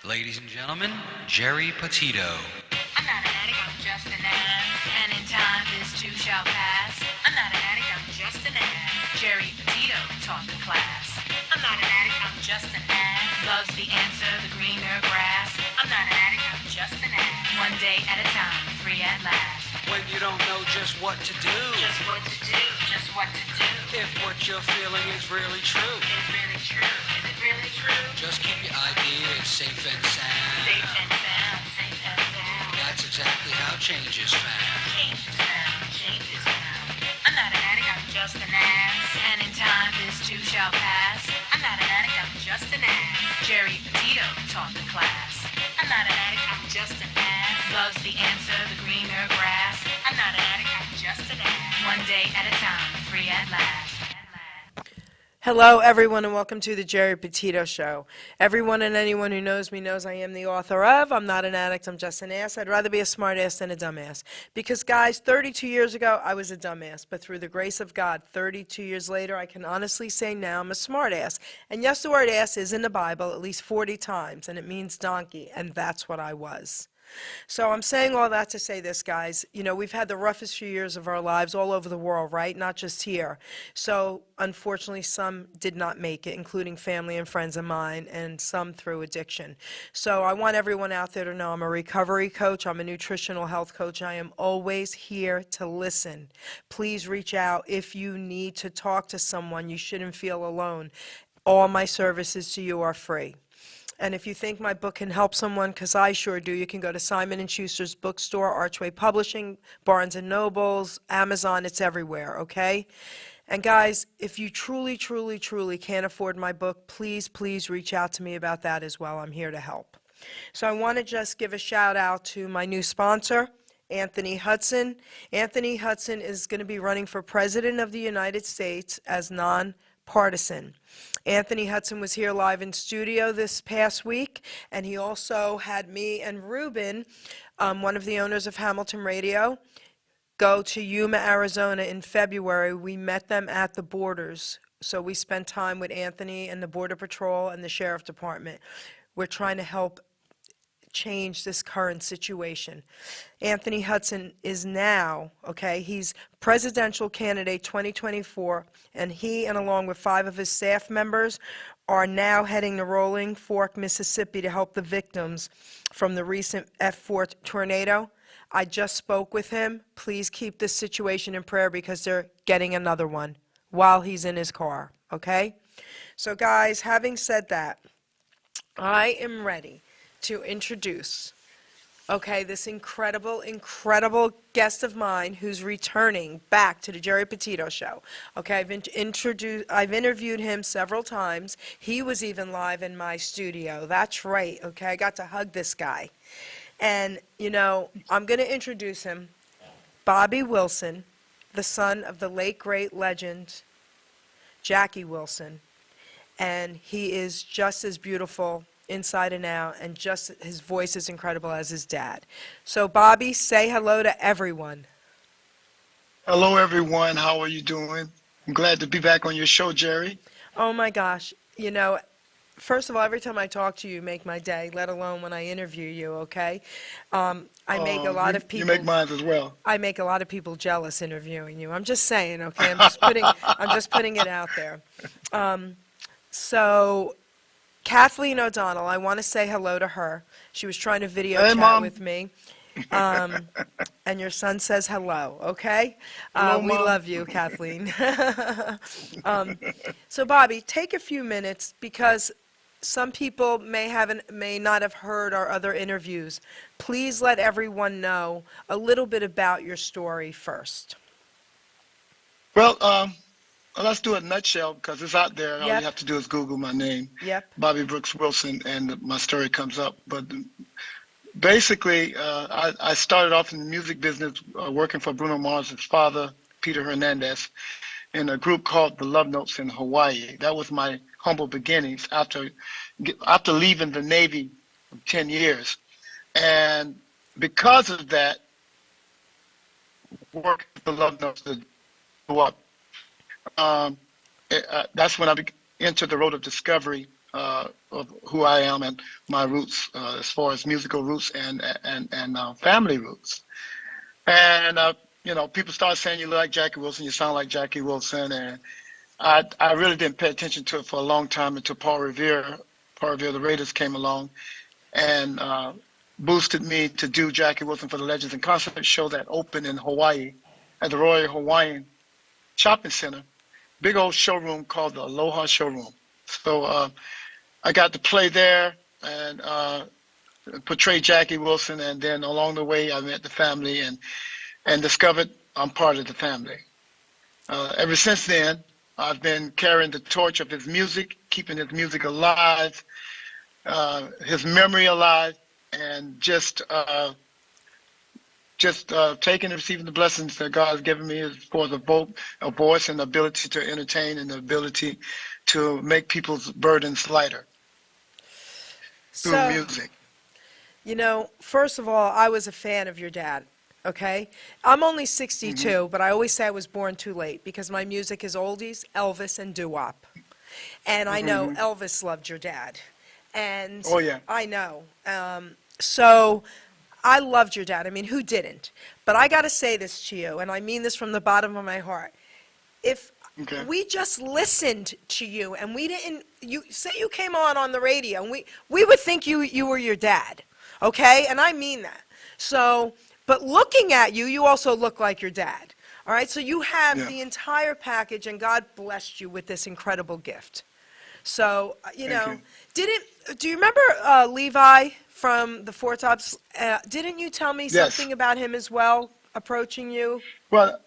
Ladies and gentlemen, Geri Petito. I'm not an addict, I'm just an ass. And in time, this too shall pass. I'm not an addict, I'm just an ass. Geri Petito taught the class. I'm not an addict, I'm just an ass. Loves the answer, the greener grass. I'm not an addict, I'm just an ass. One day at a time, free at last. When you don't know just what to do, Just what to do, just what to do. if what you're feeling is really true, Is it really true? Is it really true? just keep your ideas safe and sound. Safe and sound, safe and sound. That's exactly how change is found. Change is found, change is found. I'm not an addict, I'm just an ass. And in time, this too shall pass. I'm not an addict, I'm just an ass. Geri Petito taught the class. I'm not an addict, I'm just an ass. Loves the answer, the greener grass. I'm not an addict, I'm just an ass. One day at a time, free at last. Hello, everyone, and welcome to the Geri Petito Show. Everyone and anyone who knows me knows I am the author of I'm Not an Addict, I'm Just an Ass. I'd rather be a smart ass than a dumbass. Because, guys, 32 years ago, I was a dumbass. But through the grace of God, 32 years later, I can honestly say now I'm a smart ass. And yes, the word ass is in the Bible at least 40 times, and it means donkey, and that's what I was. So I'm saying all that to say this, guys. You know, we've had the roughest few years of our lives all over the world, right? Not just here. So unfortunately, some did not make it, including family and friends of mine, and some through addiction. So I want everyone out there to know I'm a recovery coach. I'm a nutritional health coach. I am always here to listen. Please reach out if you need to talk to someone. You shouldn't feel alone. All my services to you are free. And if you think my book can help someone, because I sure do, you can go to Simon & Schuster's bookstore, Archway Publishing, Barnes & Noble's, Amazon, it's everywhere, okay? And guys, if you truly, truly, truly can't afford my book, please, please reach out to me about that as well. I'm here to help. So I want to just give a shout out to my new sponsor, Anthony Hudson. Anthony Hudson is going to be running for President of the United States as nonpartisan. Anthony Hudson was here live in studio this past week, and he also had me and Ruben, one of the owners of Hamilton Radio, go to Yuma, Arizona in February. We met them at the borders, so we spent time with Anthony and the Border Patrol and the Sheriff Department. We're trying to help change this current situation. Anthony Hudson is now, okay, he's presidential candidate 2024, and he and along with 5 of his staff members are now heading to Rolling Fork, Mississippi to help the victims from the recent F4 tornado. I just spoke with him. Please keep this situation in prayer because they're getting another one while he's in his car, okay? So guys, having said that, I am ready to introduce, okay, this incredible, incredible guest of mine who's returning back to the Geri Petito Show. Okay, I've interviewed him several times. He was even live in my studio. That's right, okay, I got to hug this guy. And, you know, I'm going to introduce him, Bobby Wilson, the son of the late, great legend, Jackie Wilson. And he is just as beautiful inside and out, and just his voice is incredible as his dad. So, Bobby, say hello to everyone. Hello, everyone. How are you doing? I'm glad to be back on your show, Geri. Oh, my gosh. You know, first of all, every time I talk to you, you make my day, let alone when I interview you, okay? I make a lot of people... You make mine as well. I make a lot of people jealous interviewing you. I'm just saying, okay? I'm just putting it out there. So... Kathleen O'Donnell, I want to say hello to her. She was trying to video Hey, chat Mom. with me. And your son says hello, okay? Hello, We Mom. love you, Kathleen. So, Bobby, take a few minutes because some people may not have heard our other interviews. Please let everyone know a little bit about your story first. Well, let's do a nutshell because it's out there. All Yep. you have to do is Google my name, Yep. Bobby Brooks Wilson, and my story comes up. But basically, I started off in the music business working for Bruno Mars's father, Peter Hernandez, in a group called the Love Notes in Hawaii. That was my humble beginnings after leaving the Navy for 10 years. And because of that, work with the Love Notes to go up. That's when I entered the road of discovery of who I am and my roots, as far as musical roots and family roots. And people start saying you look like Jackie Wilson, you sound like Jackie Wilson, and I really didn't pay attention to it for a long time until Paul Revere, the Raiders came along and boosted me to do Jackie Wilson for the Legends in Concert show that opened in Hawaii at the Royal Hawaiian Shopping Center, big old showroom called the Aloha Showroom. So I got to play there and portray Jackie Wilson, and then along the way I met the family and discovered I'm part of the family. Ever since then, I've been carrying the torch of his music, keeping his music alive, his memory alive, and just taking and receiving the blessings that God has given me as far as a voice and the ability to entertain and the ability to make people's burdens lighter through music. First of all, I was a fan of your dad, okay? I'm only 62, but I always say I was born too late because my music is oldies, Elvis, and doo-wop. And I know Elvis loved your dad. And oh, yeah. I know. So I loved your dad. I mean, who didn't? But I got to say this to you, and I mean this from the bottom of my heart. If we just listened to you and we didn't, you say you came on the radio, and we would think you were your dad, okay? And I mean that. So, but looking at you, you also look like your dad, all right? So you have the entire package, and God blessed you with this incredible gift. So, do you remember Levi from the Four Tops? Didn't you tell me something about him as well, approaching you? Well,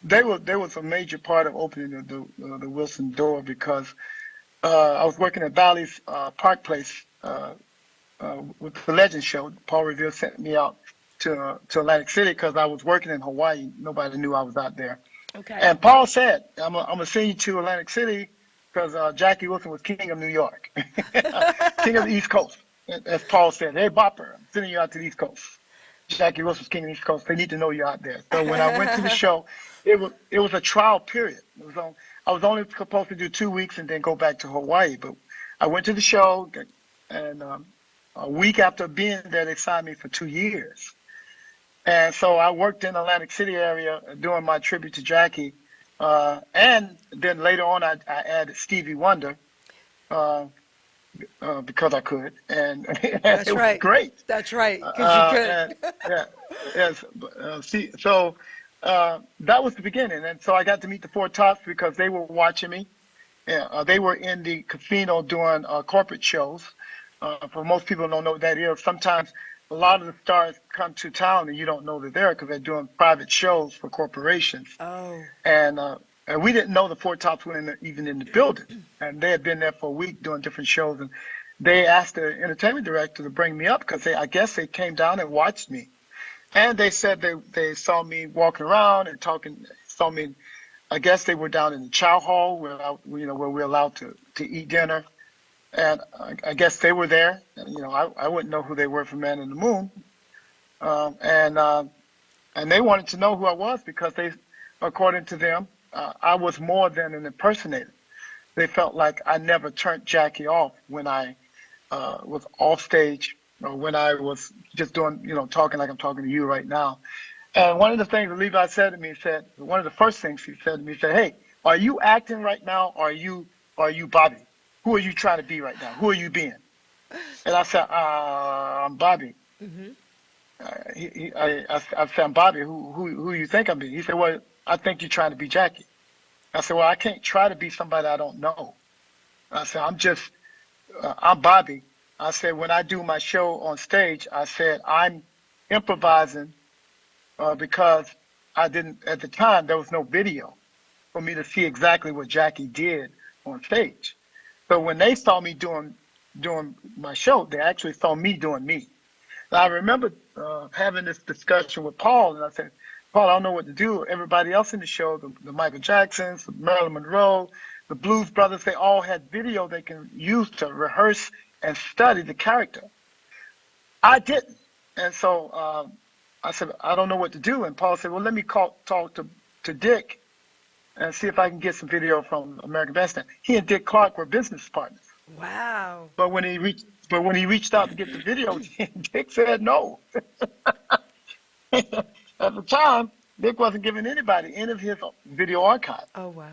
they was a major part of opening the Wilson door because I was working at Valley's Park Place with the Legend Show. Paul Revere sent me out to Atlantic City because I was working in Hawaii. Nobody knew I was out there. Okay. And Paul said, I'm gonna send you to Atlantic City because Jackie Wilson was king of New York, king of the East Coast. As Paul said, hey, Bopper, I'm sending you out to the East Coast. Jackie Wilson's king of the East Coast. They need to know you're out there. So when I went to the show, it was a trial period. I was only supposed to do 2 weeks and then go back to Hawaii. But I went to the show, and a week after being there, they signed me for 2 years. And so I worked in the Atlantic City area doing my tribute to Jackie. And then later on, I added Stevie Wonder because I could, and That's it right. was great. That's right, because you could. Yes. So that was the beginning, and so I got to meet the Four Tops because they were watching me. Yeah, they were in the casino doing corporate shows. For most people who don't know what that is, sometimes a lot of the stars come to town and you don't know they're there because they're doing private shows for corporations. Oh. And we didn't know the Four Tops were even in the building. And they had been there for a week doing different shows. And they asked the entertainment director to bring me up because I guess they came down and watched me. And they said they saw me walking around and talking, saw me, I guess they were down in the chow hall where we're allowed to eat dinner. And I guess they were there. And, I wouldn't know who they were from Man in the Moon. And they wanted to know who I was because according to them, I was more than an impersonator. They felt like I never turned Jackie off when I was off stage or when I was just doing, talking like I'm talking to you right now. And one of the things that Levi said to me, one of the first things he said to me, hey, are you acting right now or are you Bobby? Who are you trying to be right now? Who are you being? And I said, I'm Bobby. Mm-hmm. I said, I'm Bobby. Who you think I'm being? He said, well, I think you're trying to be Jackie. I said, well, I can't try to be somebody I don't know. I said, I'm Bobby. I said, when I do my show on stage, I said, I'm improvising because at the time, there was no video for me to see exactly what Jackie did on stage. So when they saw me doing my show, they actually saw me doing me. Now, I remember having this discussion with Paul, and I said, Paul, I don't know what to do. Everybody else in the show, the Michael Jacksons, the Marilyn Monroe, the Blues Brothers, they all had video they can use to rehearse and study the character. I didn't. And so I said, I don't know what to do. And Paul said, well, let me talk to Dick and see if I can get some video from American Bandstand. He and Dick Clark were business partners. Wow. But when he reached out to get the video, Dick said no. At the time, Dick wasn't giving anybody any of his video archive. Oh, wow.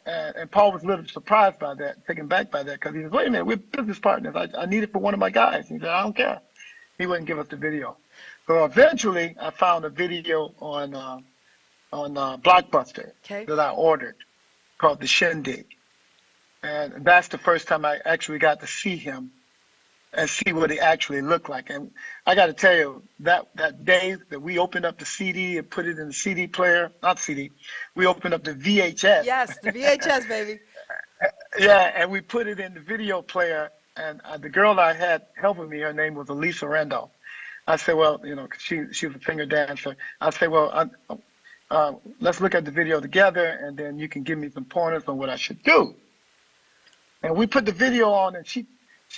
And Paul was a little surprised by that, taken back by that, because he said, "Wait a minute, we're business partners. I need it for one of my guys." He said, "I don't care." He wouldn't give us the video. So eventually, I found a video on Blockbuster Okay. that I ordered called The Shindig, and that's the first time I actually got to see him and see what he actually looked like. And I got to tell you, that day that we opened up the CD and put it in the CD player, not CD, we opened up the VHS. Yes, the VHS, baby. Yeah, and we put it in the video player. And the girl I had helping me, her name was Elisa Randolph. I said, well, 'cause she was a finger dancer. I said, well, let's look at the video together, and then you can give me some pointers on what I should do. And we put the video on, and she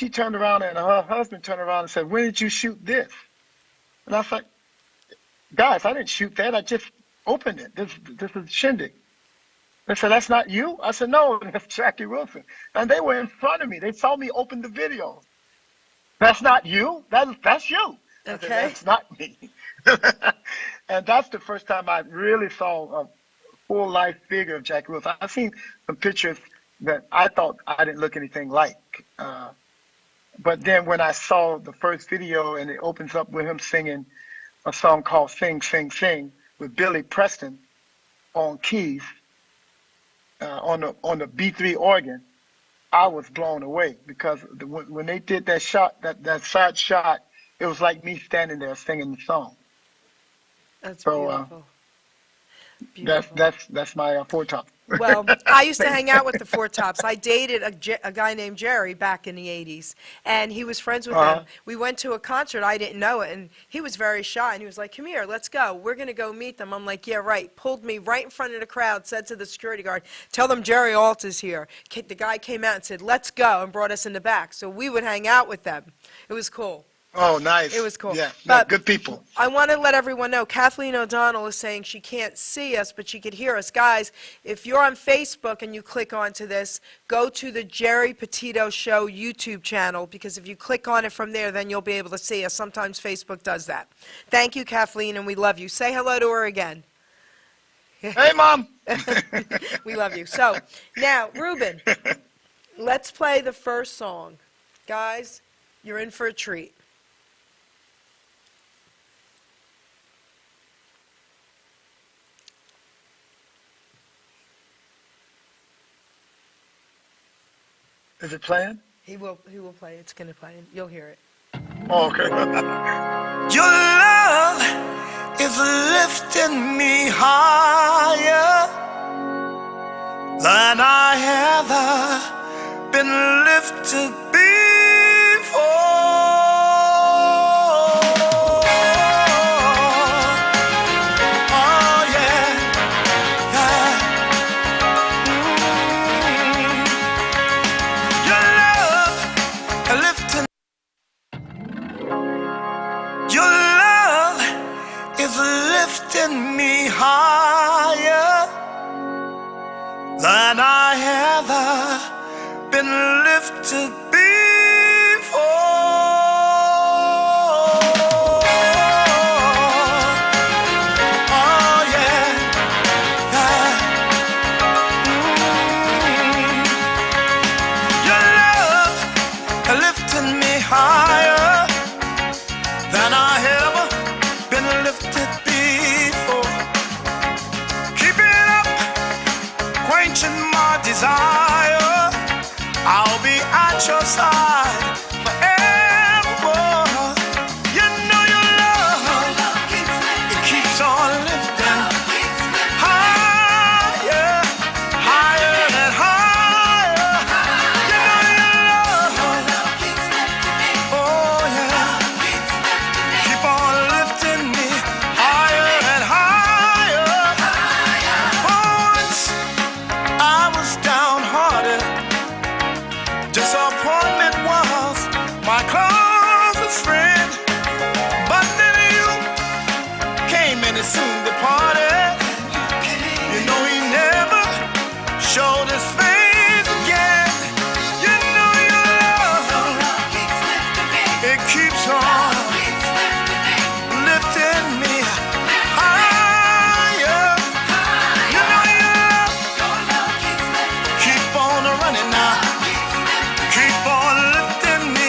turned around, and her husband turned around and said, "When did you shoot this?" And I was like, "Guys, I didn't shoot that. I just opened it. This is Shindig." They said, "That's not you?" I said, "No, that's Jackie Wilson." And they were in front of me. They saw me open the video. "That's not you? That's you." I said, Okay. "That's not me." And that's the first time I really saw a full life figure of Jackie Wilson. I've seen some pictures that I thought I didn't look anything like. But then when I saw the first video and it opens up with him singing a song called Sing, Sing, Sing with Billy Preston on keys, on the B3 organ, I was blown away, because when they did that shot, that side shot, it was like me standing there singing the song. That's So, beautiful. Beautiful. That's my Four Top. Well, I used to hang out with the Four Tops. I dated a guy named Jerry back in the 80s, and he was friends with them. We went to a concert. I didn't know it, and he was very shy, and he was like, "Come here, let's go. We're going to go meet them." I'm like, "Yeah, right." Pulled me right in front of the crowd, said to the security guard, "Tell them Jerry Alt is here." The guy came out and said, "Let's go," and brought us in the back. So we would hang out with them. It was cool. Oh, nice. It was cool. Yeah, But good people. I want to let everyone know, Kathleen O'Donnell is saying she can't see us, but she could hear us. Guys, if you're on Facebook and you click onto this, go to the Geri Petito Show YouTube channel, because if you click on it from there, then you'll be able to see us. Sometimes Facebook does that. Thank you, Kathleen, and we love you. Say hello to her again. Hey, Mom. We love you. So, now, Ruben, let's play the first song. Guys, you're in for a treat. Is it playing? He will play. It's going to play. You'll hear it. Oh, okay. Your love is lifting me higher than I ever been lifted before. Oh yeah, yeah. Your love lifting. Your love is lifting me higher than I ever been lifted before. Oh yeah, yeah. Your love lifting me higher than I ever been lifted before. Keep it up, quenching my desire. I'll be at your side forever. You know your love, it keeps on lifting higher, higher and higher. You know your love, oh yeah. Keep on lifting me higher and higher. Once I was downhearted. Disappointment was my closest friend. But then you came and it soon departed. You know he never showed his face again. You know keeps on lifting me higher. You know your love keep on running now. Keep on lifting me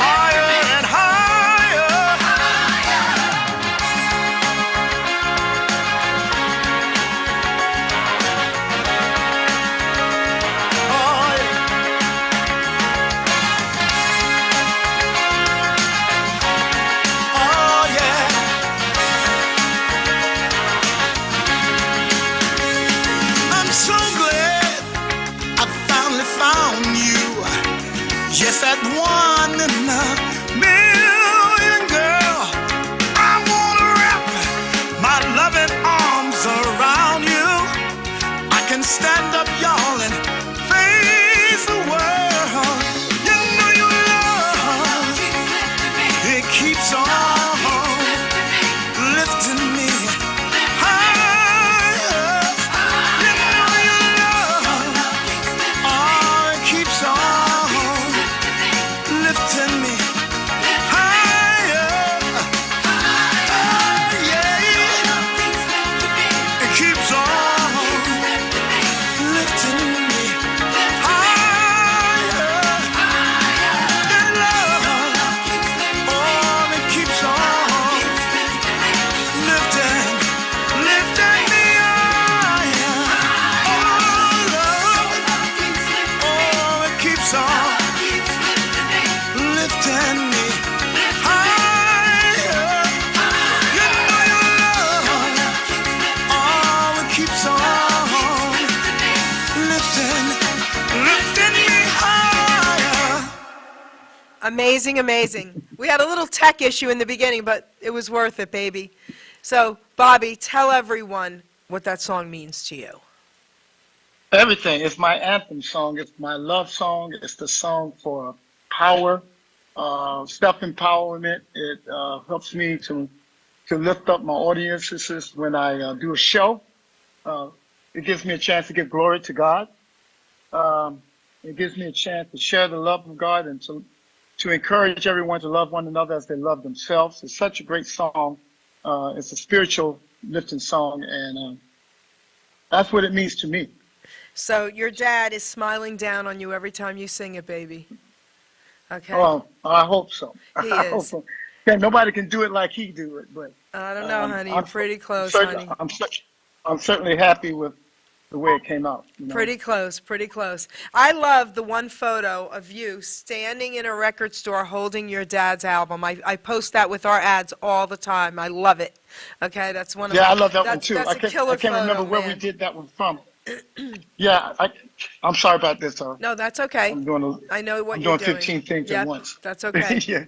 higher and higher. Oh, yeah. Oh, yeah. I'm so glad I finally found you. Yes, that one in a million, girl. I wanna wrap my loving arms around you. I can stand up, y'all, and face the world. You know your love, it keeps on lifting me higher. You know your love, oh, it keeps on lifting me higher. Yeah, it keeps on lifting me higher. Your love, oh, it keeps on lifting me higher. Oh, love, oh, it keeps on lifting me higher. You know your love, oh, it keeps on lifting me higher. Amazing, amazing. We had a little tech issue in the beginning, but it was worth it, baby. So, Bobby, tell everyone what that song means to you. Everything. It's my anthem song. It's my love song. It's the song for power, self-empowerment. It helps me to lift up my audiences when I do a show. It gives me a chance to give glory to God. It gives me a chance to share the love of God and to encourage everyone to love one another as they love themselves. It's such a great song. It's a spiritual lifting song, and that's what it means to me. So, your dad is smiling down on you every time you sing it, baby. Okay? Oh, I hope so. He I hope is. so. Yeah, nobody can do it like he do it, but I don't know, honey. You're I'm pretty close, certain- honey. I'm certainly happy with the way it came out. You know? Pretty close, pretty close. I love the one photo of you standing in a record store holding your dad's album. I post that with our ads all the time. I love it. Okay, that's one of Yeah, my, I love that one that's- too. That's I a can't, killer I can't photo, remember where we man. did that one from. Yeah, I'm sorry about this. No, that's okay. I'm doing I know what I'm you're doing doing. 15 things Yep, at once. that's okay. Yeah.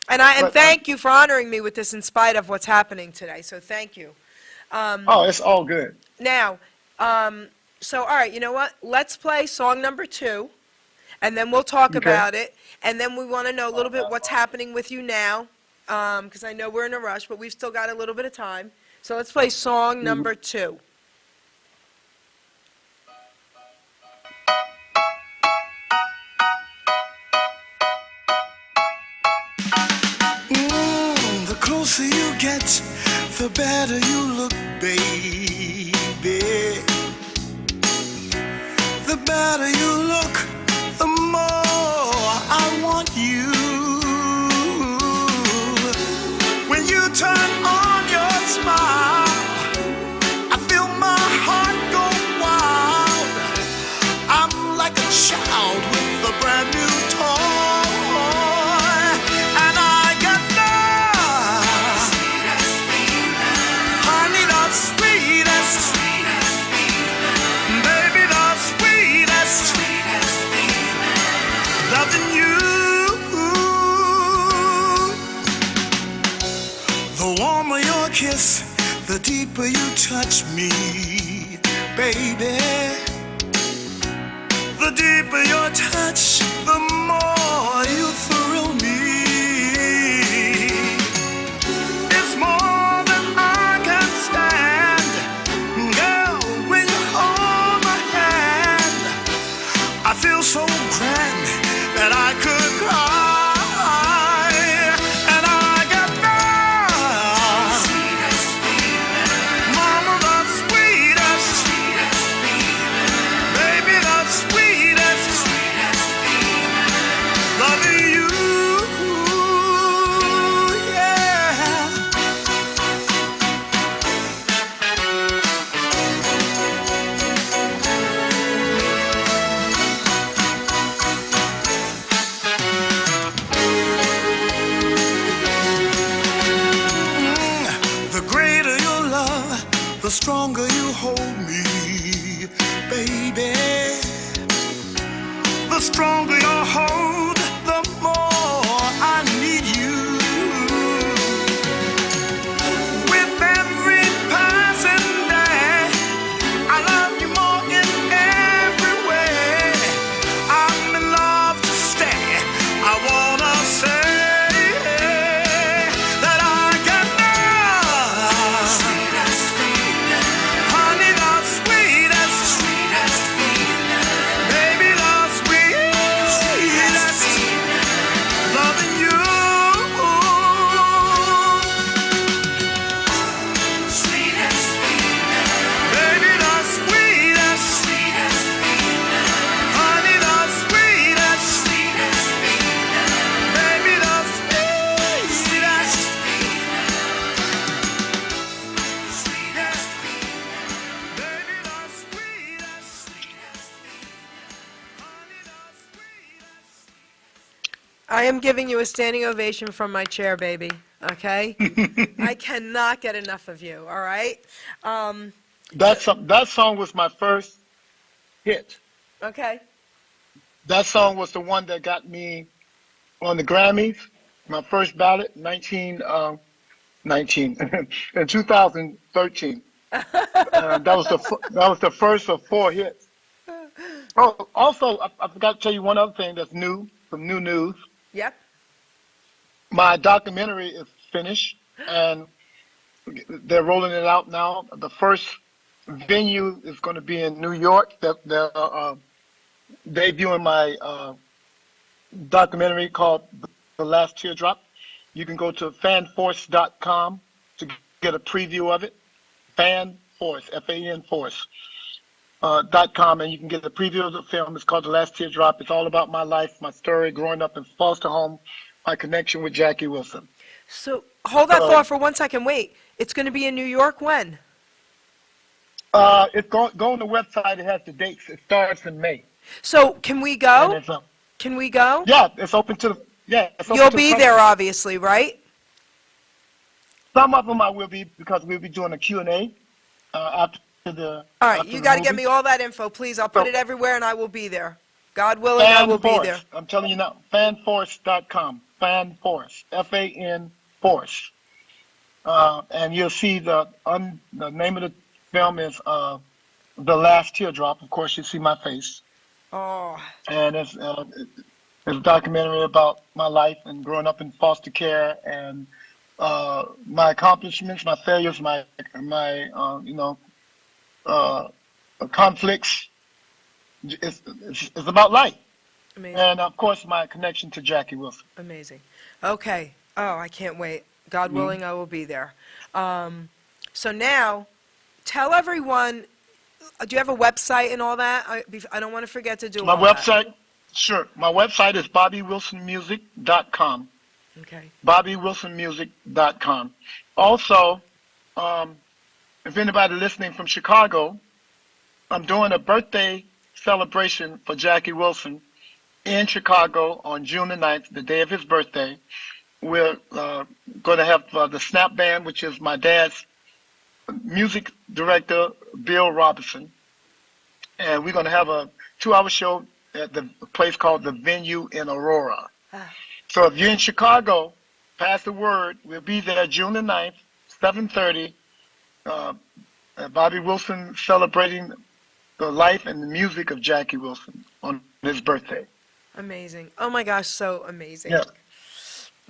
And But, thank you for honoring me with this in spite of what's happening today. So thank you. Oh, it's all good. Now, so all right, you know what? Let's play song number 2, and then we'll talk Okay. about it. And then we want to know a little bit what's happening with you now, because I know we're in a rush, but we've still got a little bit of time. So let's play song number 2. The closer you get, the better you look, baby. The better you look, the more I want you. When you turn on your smile, I feel my heart go wild. I'm like a child with a brand new toy, and I get lost. Honey, the sweetest, baby, the sweetest, loving you. The warmer your kiss, the deeper you touch me, baby. The deeper your touch, the more you thrill me. It's more than I can stand. Girl, when you hold my hand, I feel so grand that I could cry. the stronger you hold me, baby. The stronger your hold, the more I need you. With every passing day, I love you more in every way. I'm in love to stay. I wanna say that I can love. Sweetest feeling, honey, the sweetest, sweetest feeling, baby, the sweetest feeling, loving you. Sweetest feeling, baby, the sweetest, sweetest feeling, honey, the sweetest, sweetest feeling, baby, the sweetest, sweetest feeling, baby, the sweetest, sweetest feeling, honey, the sweetest. I am giving you a standing ovation from my chair, baby, okay? I cannot get enough of you, all right? That song was my first hit. Okay. That song was the one that got me on the Grammys. My first ballot, in 2013. That was the first of 4 hits. Oh, also, I forgot to tell you one other thing that's new, some new news. Yep. My documentary is finished, and they're rolling it out now. The first venue is going to be in New York. They're debuting my documentary called The Last Teardrop. You can go to fanforce.com to get a preview of it. Fanforce, F-A-N Force. .com, and you can get a preview of the film. It's called The Last Teardrop. It's all about my life, my story, growing up in foster home, my connection with Jackie Wilson. So hold that thought for 1 second. Wait, it's going to be in New York when? It's go on the website. It has the dates. It starts in May. So can we And go? it's, Can we go? yeah, it's open to the It's open You'll to the be public. there, obviously, right? Some of them I will be, because we'll be doing a Q&A after the. All right, after you the got to get movie. me all that info, please. I'll put So- it everywhere, and I will be there. God willing, I will be there. I'm telling you now, fanforce.com. Fanforce, F-A-N Force. And you'll see the name of the film is The Last Teardrop. Of course, you see my face. Oh, And it's a documentary about my life and growing up in foster care, and my accomplishments, my failures, my conflicts. It's about life. amazing. And of course, my connection to Jackie Wilson. Amazing. Okay. Oh, I can't wait. God willing, I will be there. So now, tell everyone, do you have a website and all that? I don't want to forget to do My all that. website, sure. My website is bobbywilsonmusic.com. Okay. bobbywilsonmusic.com. Also, if anybody listening from Chicago, I'm doing a birthday celebration for Jackie Wilson in Chicago on June the 9th, the day of his birthday. We're going to have the Snap Band, which is my dad's music director, Bill Robinson. And we're going to have a 2-hour show at the place called The Venue in Aurora. So if you're in Chicago, pass the word. We'll be there June the 9th, 7:30. Bobby Wilson celebrating the life and the music of Jackie Wilson on his birthday. Amazing. Oh my gosh, so amazing. Yeah.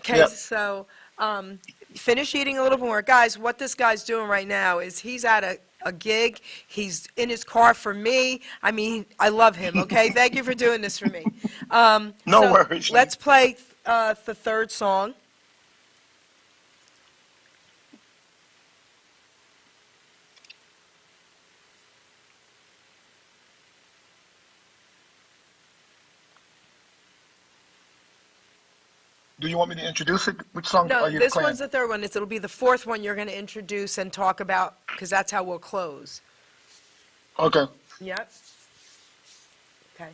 Okay, Yep. so finish eating a little more. Guys, what this guy's doing right now is he's at a gig. He's in his car for me. I mean, I love him, okay? Thank you for doing this for me. No So worries. Let's play the third song. Do you want me to introduce it? Which song No, are you this playing? one's the third one. It'll be the fourth one you're going to introduce and talk about, because that's how we'll close. Okay. Yep. Okay.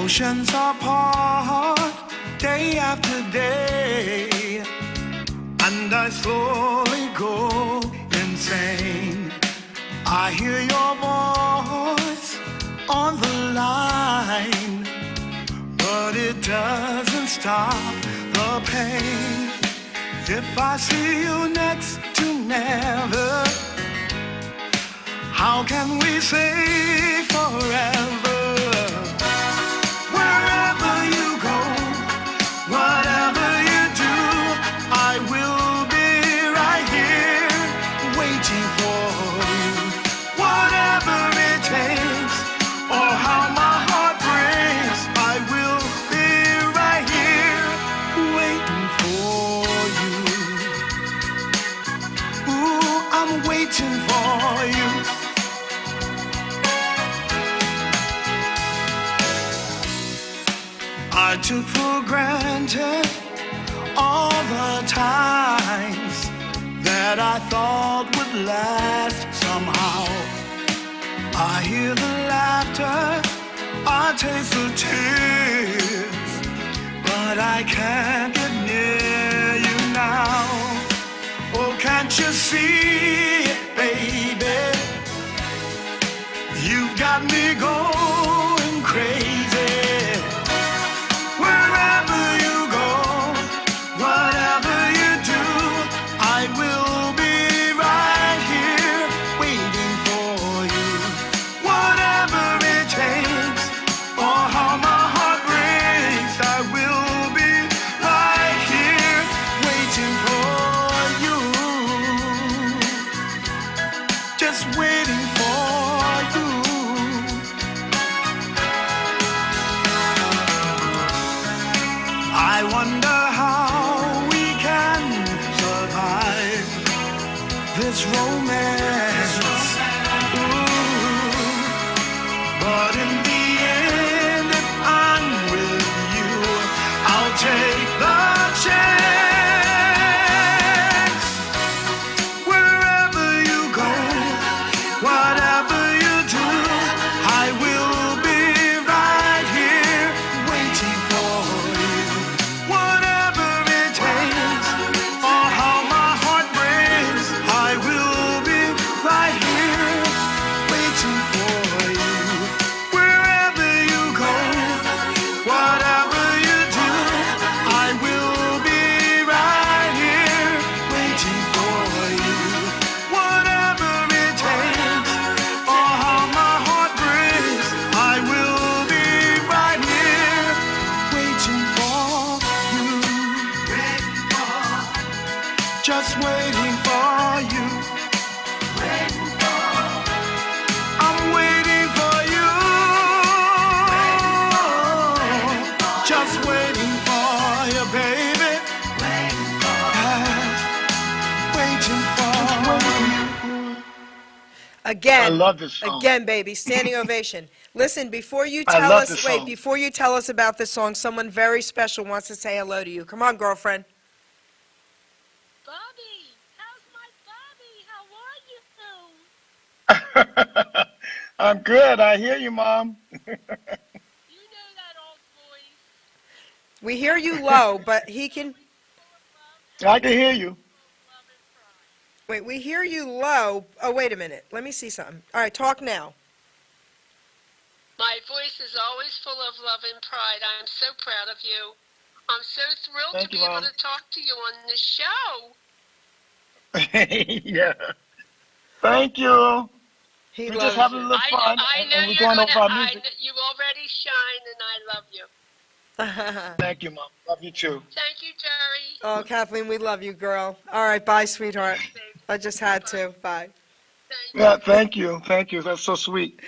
Oceans apart, day after day, and I slowly go insane. I hear your voice on the line, but it doesn't stop the pain. If I see you next to never, how can we say forever? Wherever you go, whatever you do, I will be right here waiting for you. Whatever it takes, or how my heart breaks, I will be right here waiting for you. Ooh, I'm waiting for you. I took for granted all the times that I thought would last somehow. I hear the laughter, I taste the tears, but I can't get near you now. Oh, can't you see it, baby? You've got me going crazy. Wherever you go, whatever you do, I will be right here waiting for you. Whatever it takes, or how my heart breaks, I will be right here waiting for you. Just waiting for you. I wonder how we can survive this romance. Ooh. But in the end, if I'm with you, I'll take the chance. Wherever you go, whatever you do, I will be right here waiting for you. Whatever it takes, or how my heart breaks, I will be right here waiting for you. Wherever you go, whatever you do, I will be right here waiting for you. Whatever it takes, or how my heart breaks, I will be right here waiting for you. Just waiting for you. I'm waiting for you. Just waiting for you, baby. Waiting for you. Again. I love this song. Again, baby, standing ovation. Listen, before you I tell love us, this wait, song. before you tell us about this song, someone very special wants to say hello to you. Come on, girlfriend. Bobby, how's my Bobby? How are you? I'm good. I hear you, Mom. You know that old voice. We hear you low, but he can. Full of love, I can hear you. love and pride. Wait, we hear you low. Oh, wait a minute. Let me see something. All right, talk now. My voice is always full of love and pride. I'm so proud of you. I'm so thrilled Thank to you, be able Mom. to talk to you on this show. Yeah. Thank you. He We're just loves having a you. little fun, I know and we're you're going gonna. over our music. You already shine, and I love you. Thank you, Mom. Love you too. Thank you, Jerry. Oh, Kathleen, we love you, girl. All right, bye, sweetheart. Babe. I just had to. Bye. Thank Yeah, thank you. Thank you. That's so sweet.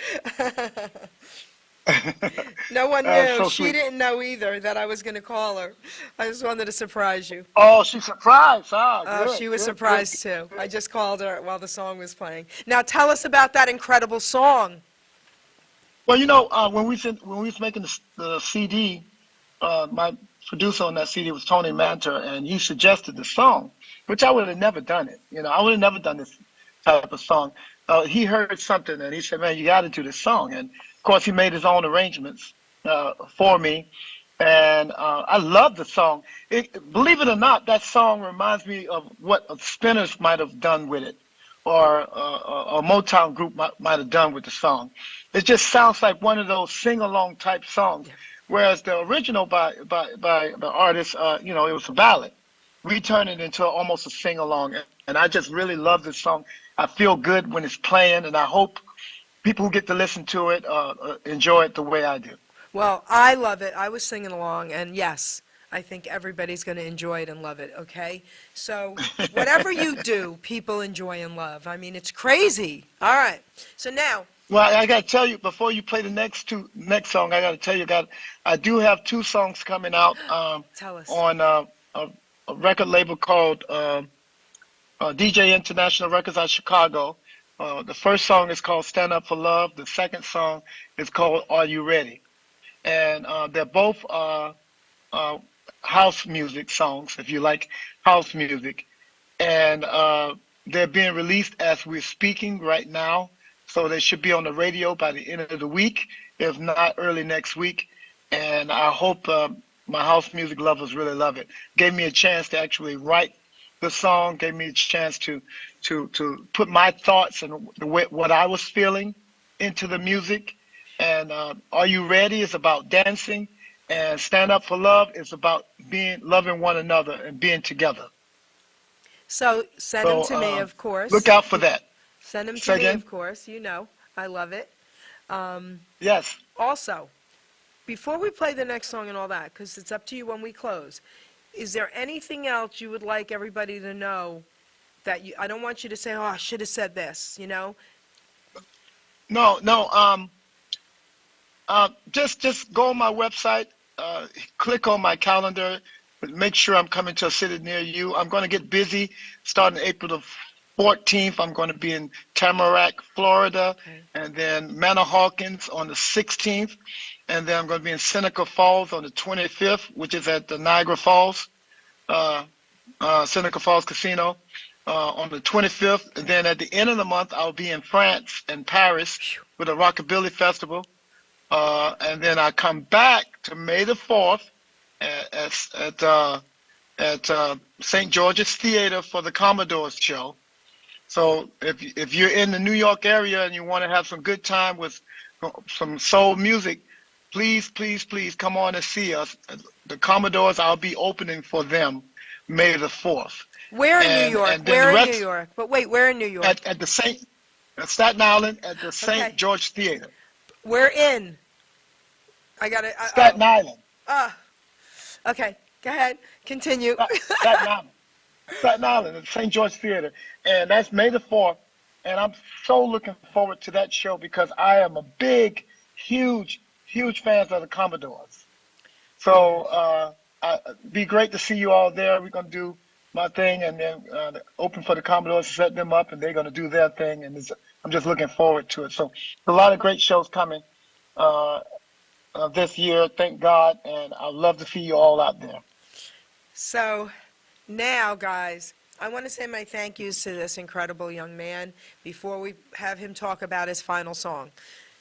No one That's knew. so She sweet. didn't know either that I was going to call her. I just wanted to surprise you. Oh, she's surprised. Ah, Oh, good. she was good, surprised good. too. I just called her while the song was playing. Now tell us about that incredible song. Well, when we was making the CD, my producer on that CD was Tony Manter, and he suggested the song, which I would have never done it. I would have never done this type of song. He heard something and he said, "Man, you got to do this song." And of course, he made his own arrangements. for me. And I love the song. Believe it or not, that song reminds me of what a Spinners might have done with it, or a Motown group might have done with the song. It just sounds like one of those sing-along type songs. Whereas the original by the artist, it was a ballad. We turned it into almost a sing-along, and I just really love this song. I feel good when it's playing, and I hope people who get to listen to it enjoy it the way I do. Well, I love it. I was singing along, and yes, I think everybody's going to enjoy it and love it, okay? So whatever you do, people enjoy and love. I mean, it's crazy. All right. So now. Well, I got to tell you, before you play the next song, I got to tell you, I do have 2 songs coming out Tell us. on a record label called DJ International Records out of Chicago. The first song is called Stand Up for Love. The second song is called Are You Ready? And they're both house music songs, if you like house music. And they're being released as we're speaking right now. So they should be on the radio by the end of the week, if not early next week. And I hope my house music lovers really love it. Gave me a chance to actually write the song, gave me a chance to put my thoughts and what I was feeling into the music. And Are You Ready is about dancing, and Stand Up for Love is about loving one another and being together. So send them to me, of course. Look out for that. Send them to Say me, again? of course. You know, I love it. Yes. Also, before we play the next song and all that, because it's up to you when we close, is there anything else you would like everybody to know that I don't want you to say, oh, I should have said this, you know? No. Just go on my website, click on my calendar, make sure I'm coming to a city near you. I'm going to get busy starting April the 14th. I'm going to be in Tamarack, Florida, and then Manahawkins on the 16th. And then I'm going to be in Seneca Falls on the 25th, which is at the Niagara Falls, Seneca Falls Casino, on the 25th. And then at the end of the month, I'll be in France and Paris with a Rockabilly Festival. And then I come back to May the 4th at St. George's Theater for the Commodores show. So if you're in the New York area and you want to have some good time with some soul music, please come on and see us. The Commodores, I'll be opening for them May the 4th. Where in New York? Where in New York? But wait, where in New York? At Staten Island at the St. George Theater. Where in? I got it. Staten Island. Okay, go ahead. Continue. Staten Island at the St. George Theater. And that's May the 4th. And I'm so looking forward to that show because I am a big, huge fan of the Commodores. So it'd be great to see you all there. We're going to do my thing and then open for the Commodores, set them up, and they're going to do their thing. And I'm just looking forward to it. So a lot of great shows coming this year, thank God. And I'd love to see you all out there. So now, guys, I want to say my thank yous to this incredible young man before we have him talk about his final song.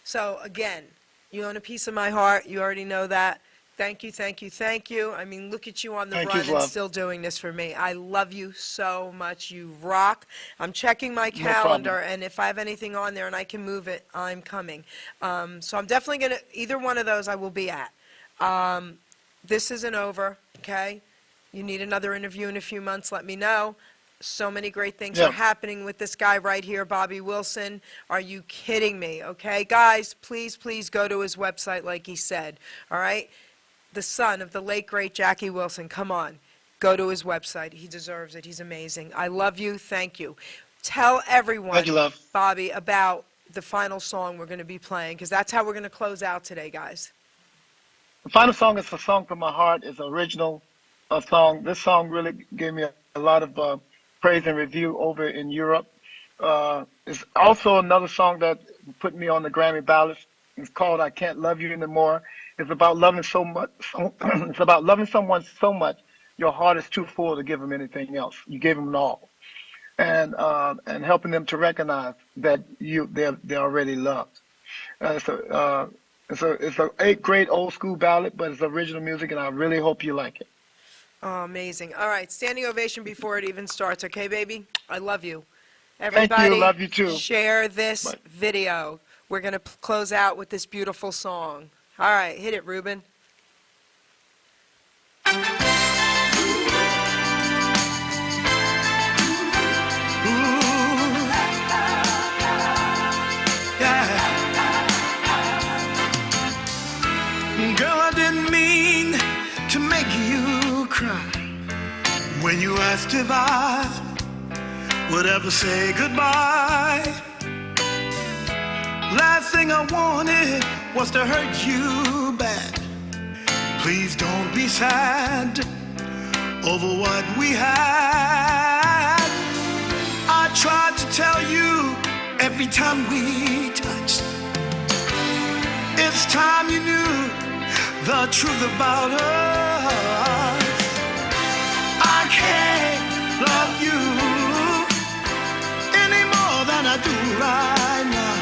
So again, you own a piece of my heart. You already know that. Thank you, thank you, thank you. I mean, look at you on the run and still doing this for me. I love you so much. You rock. I'm checking my calendar, and if I have anything on there and I can move it, I'm coming. So I'm definitely going to, either one of those I will be at. This isn't over, okay? You need another interview in a few months, let me know. So many great things are happening with this guy right here, Bobby Wilson. Are you kidding me? Okay, guys, please go to his website like he said, all right? The son of the late, great Jackie Wilson, come on. Go to his website. He deserves it. He's amazing. I love you. Thank you. Tell everyone, Thank you, love. Bobby, about the final song we're going to be playing, because that's how we're going to close out today, guys. The final song is a song from my heart. It's an original song. This song really gave me a lot of praise and review over in Europe. It's also another song that put me on the Grammy ballot. It's called "I Can't Love You Anymore." It's about loving so much. It's about loving someone so much your heart is too full to give them anything else. You gave them it all, and helping them to recognize that they're already loved. It's a great old school ballad, but it's original music, and I really hope you like it. Oh, amazing. All right, standing ovation before it even starts, okay, baby? I love you. Thank you. Everybody, Love you too. share this Bye. video. We're going to close out with this beautiful song. All right, hit it, Ruben. Girl, I didn't mean to make you cry when you asked if I would ever say goodbye. Last thing I wanted was to hurt you bad. Please don't be sad over what we had. I tried to tell you every time we touched. It's time you knew the truth about us. I can't love you any more than I do right now.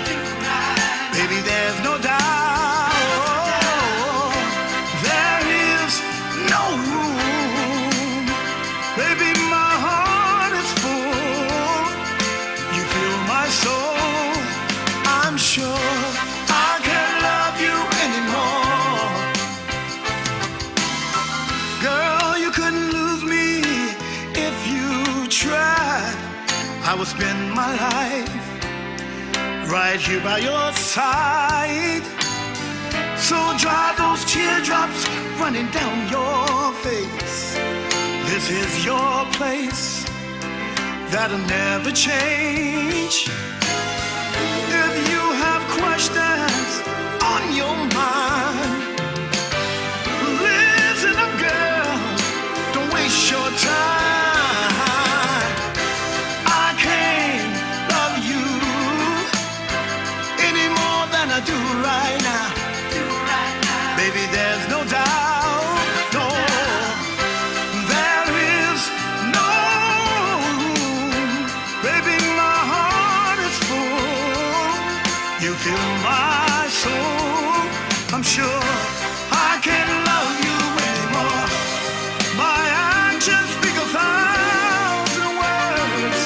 Baby, there's no doubt. There is no room. Baby, my heart is full. You fill my soul. I'm sure I can't love you anymore. Girl, you couldn't lose me if you tried. I would spend my life right here by your side. So dry those teardrops running down your face. This is your place, that'll never change. If you have questions on your mind, listen up, girl, don't waste your time. I can't love you any more than I do right now. Baby, there's no doubt, no, there is no room. Baby, my heart is full. You fill my soul. I'm sure I can't love you anymore. My actions speak 1,000 words.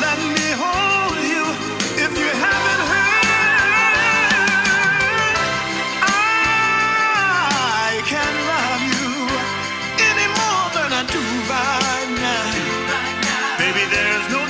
Let me hold you if you haven't heard. I can't love you any more than I do right now. Baby, there's no